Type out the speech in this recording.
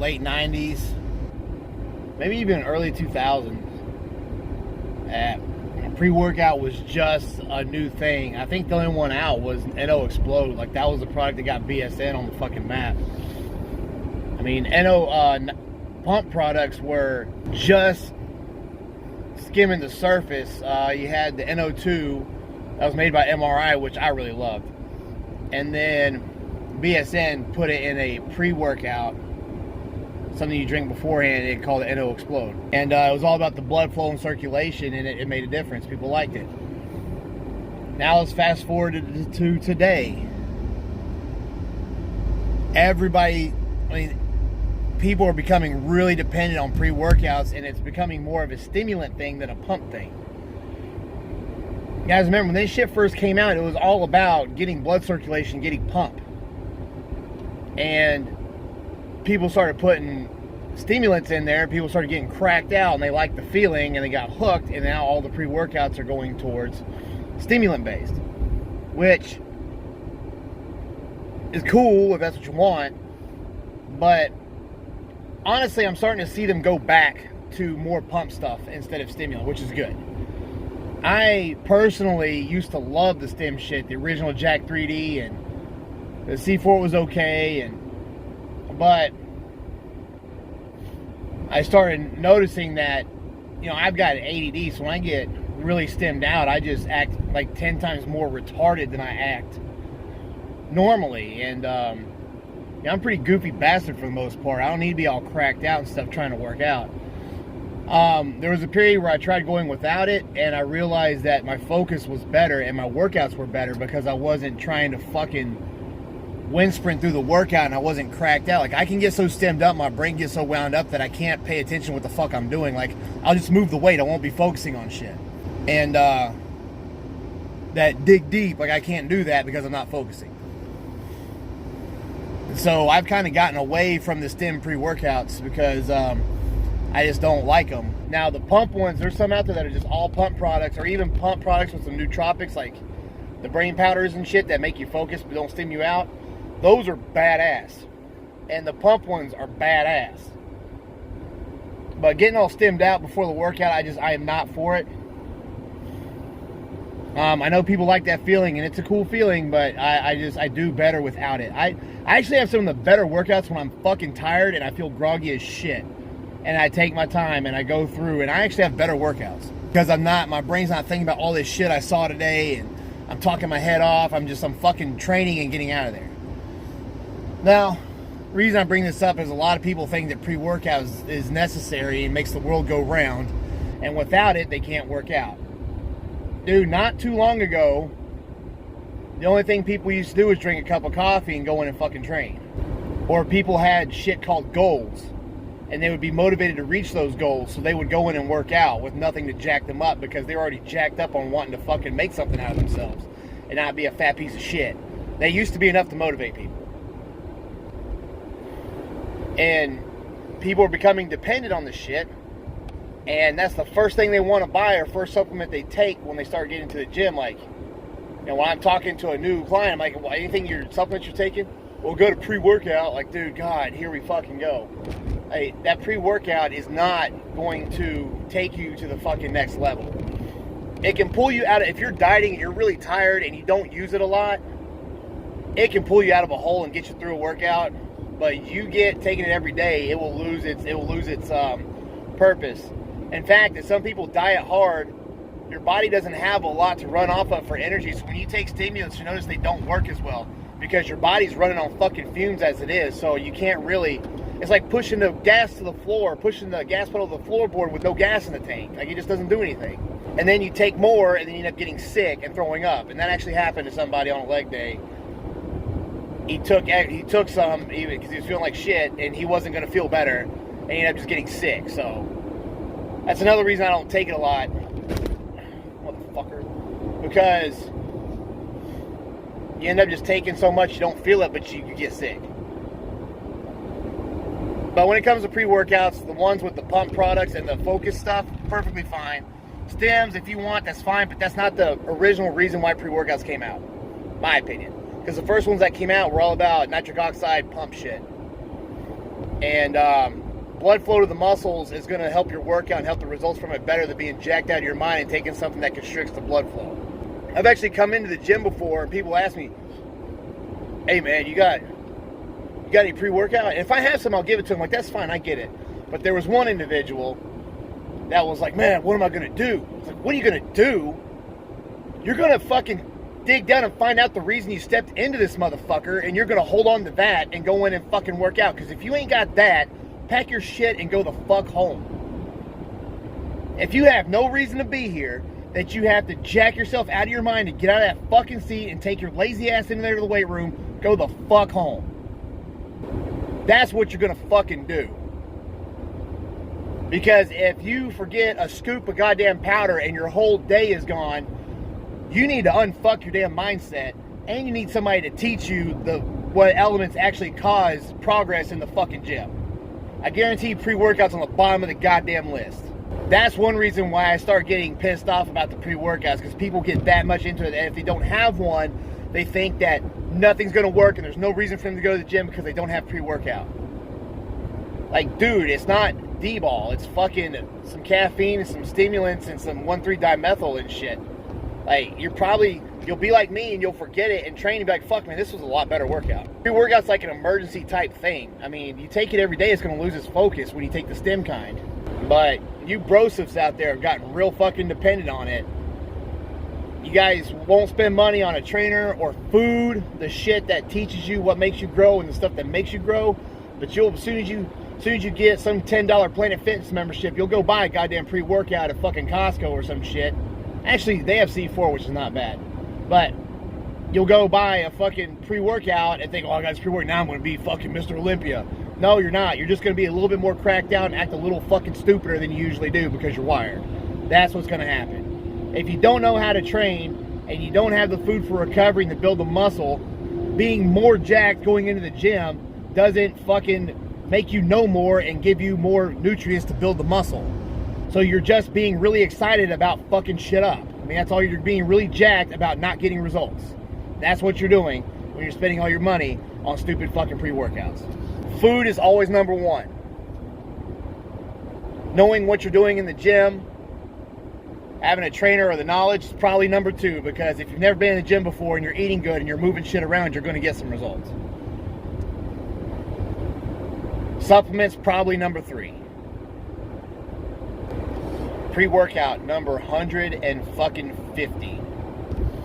late 90s, maybe even early 2000s. Pre-workout was just a new thing. I think the only one out was NO Explode. Like, that was the product that got BSN on the fucking map. I mean, NO pump products were just skimming the surface. You had the NO2 that was made by MRI, which I really loved. And then BSN put it in a pre-workout, something you drink beforehand, and called it NO Explode. And it was all about the blood flow and circulation, and it made a difference. People liked it. Now let's fast forward to today. Everybody, I mean, people are becoming really dependent on pre-workouts, and it's becoming more of a stimulant thing than a pump thing. You guys remember when this shit first came out, it was all about getting blood circulation, getting pump. And people started putting stimulants in there, people started getting cracked out, and they liked the feeling, and they got hooked, and now all the pre-workouts are going towards stimulant-based, which is cool if that's what you want, but honestly, I'm starting to see them go back to more pump stuff instead of stimulant, which is good. I personally used to love the stim shit, the original Jack 3D, and the C4 was okay, but I started noticing that, you know, I've got ADD, so when I get really stimmed out, I just act like 10 times more retarded than I act normally, and I'm a pretty goofy bastard for the most part. I don't need to be all cracked out and stuff trying to work out. There was a period where I tried going without it, and I realized that my focus was better and my workouts were better because I wasn't trying to fucking wind sprint through the workout, and I wasn't cracked out. Like, I can get so stemmed up, my brain gets so wound up that I can't pay attention to what the fuck I'm doing. Like, I'll just move the weight, I won't be focusing on shit. And that dig deep, like, I can't do that because I'm not focusing. So I've kind of gotten away from the stim pre-workouts because I just don't like them. Now the pump ones, there's some out there that are just all pump products, or even pump products with some nootropics like the brain powders and shit that make you focus but don't stim you out. Those are badass, and the pump ones are badass. But getting all stimmed out before the workout, I am not for it. I know people like that feeling, and it's a cool feeling, but I do better without it. I actually have some of the better workouts when I'm fucking tired and I feel groggy as shit. And I take my time and I go through, and I actually have better workouts because my brain's not thinking about all this shit I saw today, and I'm talking my head off. I'm fucking training and getting out of there. Now, the reason I bring this up is a lot of people think that pre-workout is necessary and makes the world go round, and without it, they can't work out. Dude, not too long ago, the only thing people used to do was drink a cup of coffee and go in and fucking train. Or people had shit called goals, and they would be motivated to reach those goals, so they would go in and work out with nothing to jack them up because they were already jacked up on wanting to fucking make something out of themselves and not be a fat piece of shit. They used to be enough to motivate people. And people are becoming dependent on this shit, and that's the first thing they want to buy or first supplement they take when they start getting to the gym. Like, you know, when I'm talking to a new client, I'm like, well, anything supplements you're taking? Well, go to pre-workout. Like, dude, God, here we fucking go. Hey, that pre-workout is not going to take you to the fucking next level. It can pull you out of, if you're dieting and you're really tired and you don't use it a lot, it can pull you out of a hole and get you through a workout. But you get taking it every day, it will lose its purpose. In fact, if some people diet hard, your body doesn't have a lot to run off of for energy. So when you take stimulants, you notice they don't work as well because your body's running on fucking fumes as it is. So you can't really, it's like pushing the gas to the floor, pushing the gas pedal to the floorboard with no gas in the tank. Like, it just doesn't do anything. And then you take more and then you end up getting sick and throwing up. And that actually happened to somebody on a leg day. He took some because he was feeling like shit and he wasn't going to feel better, and he ended up just getting sick. So that's another reason I don't take it a lot, motherfucker, because you end up just taking so much you don't feel it, but you get sick. But when it comes to pre-workouts, the ones with the pump products and the focus stuff, perfectly fine. Stems, if you want, that's fine, but that's not the original reason why pre-workouts came out, my opinion. Because the first ones that came out were all about nitric oxide pump shit. And blood flow to the muscles is going to help your workout and help the results from it better than being jacked out of your mind and taking something that constricts the blood flow. I've actually come into the gym before and people ask me, hey man, you got any pre-workout? And if I have some, I'll give it to them. Like, that's fine, I get it. But there was one individual that was like, man, what am I going to do? I was like, what are you going to do? You're going to fucking dig down and find out the reason you stepped into this motherfucker, and you're going to hold on to that and go in and fucking work out. Because if you ain't got that, pack your shit and go the fuck home. If you have no reason to be here, that you have to jack yourself out of your mind to get out of that fucking seat and take your lazy ass in there to the weight room, go the fuck home. That's what you're going to fucking do. Because if you forget a scoop of goddamn powder and your whole day is gone, you need to unfuck your damn mindset, and you need somebody to teach you what elements actually cause progress in the fucking gym. I guarantee pre-workouts on the bottom of the goddamn list. That's one reason why I start getting pissed off about the pre-workouts, because people get that much into it, and if they don't have one, they think that nothing's going to work and there's no reason for them to go to the gym because they don't have pre-workout. Like, dude, it's not D-ball. It's fucking some caffeine and some stimulants and some 1,3-dimethyl and shit. Like, you'll be like me and you'll forget it and train and be like, fuck man, this was a lot better workout. Pre-workout's like an emergency type thing. I mean, you take it every day, it's going to lose its focus when you take the stim kind. But you brosifs out there have gotten real fucking dependent on it. You guys won't spend money on a trainer or food, the shit that teaches you what makes you grow and the stuff that makes you grow. But as soon as you get some $10 Planet Fitness membership, you'll go buy a goddamn pre-workout at fucking Costco or some shit. Actually, they have C4, which is not bad. But you'll go buy a fucking pre-workout and think, oh, I got this pre-workout, now I'm going to be fucking Mr. Olympia. No, you're not. You're just going to be a little bit more cracked out and act a little fucking stupider than you usually do because you're wired. That's what's going to happen. If you don't know how to train and you don't have the food for recovery and to build the muscle, being more jacked going into the gym doesn't fucking make you know more and give you more nutrients to build the muscle. So you're just being really excited about fucking shit up. I mean, that's all. You're being really jacked about not getting results. That's what you're doing when you're spending all your money on stupid fucking pre-workouts. Food is always number one. Knowing what you're doing in the gym, having a trainer or the knowledge is probably number two, because if you've never been in the gym before and you're eating good and you're moving shit around, you're going to get some results. Supplements, probably number three. Pre-workout, number 150.